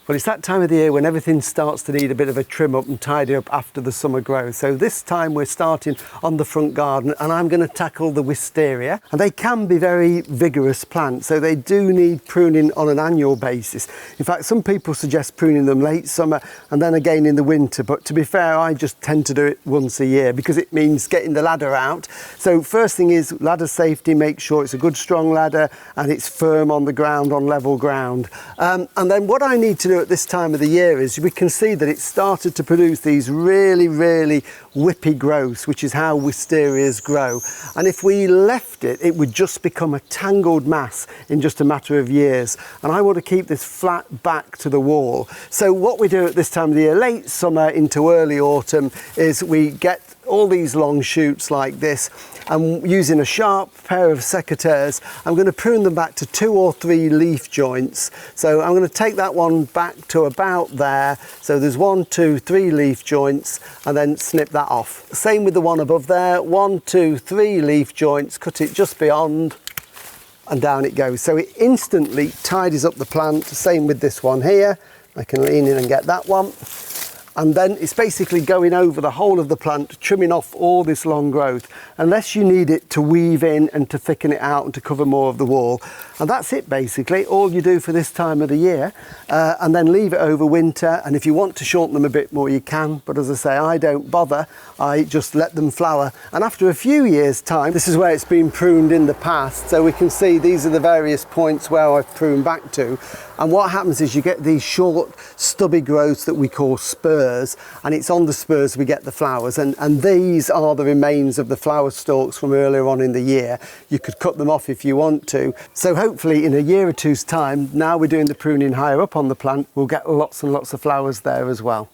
Well, it's that time of the year when everything starts to need a bit of a trim up and tidy up after the summer growth. So this time we're starting on the front garden and I'm going to tackle the Wisteria. And they can be very vigorous plants, so they do need pruning on an annual basis. In fact, some people suggest pruning them late summer and then again in the winter. But to be fair, I just tend to do it once a year because it means getting the ladder out. So first thing is ladder safety, make sure it's a good strong ladder and it's firm on the ground, on level ground. And then what I need to do at this time of the year is we can see that it started to produce these really whippy growths, which is how Wisterias grow. And if we left it, it would just become a tangled mass in just a matter of years. And I want to keep this flat back to the wall. So what we do at this time of the year, late summer into early autumn, is we get all these long shoots like this, and using a sharp pair of secateurs, I'm going to prune them back to 2 or 3 leaf joints. So I'm going to take that one back to about there. So there's 1, 2, 3 leaf joints, and then snip that off. Same with the one above there, 1, 2, 3 leaf joints, cut it just beyond, and down it goes. So it instantly tidies up the plant. Same with this one here. I can lean in and get that one. And then it's basically going over the whole of the plant, trimming off all this long growth, unless you need it to weave in and to thicken it out and to cover more of the wall. And that's it basically, all you do for this time of the year, and then leave it over winter. And if you want to shorten them a bit more, you can. But as I say, I don't bother, I just let them flower. And after a few years' time, this is where it's been pruned in the past. So we can see these are the various points where I've pruned back to. And what happens is you get these short, stubby growths that we call spurs, and it's on the spurs we get the flowers. And these are the remains of the flower stalks from earlier on in the year. You could cut them off if you want to. So hopefully in a year or two's time, now we're doing the pruning higher up on the plant, we'll get lots and lots of flowers there as well.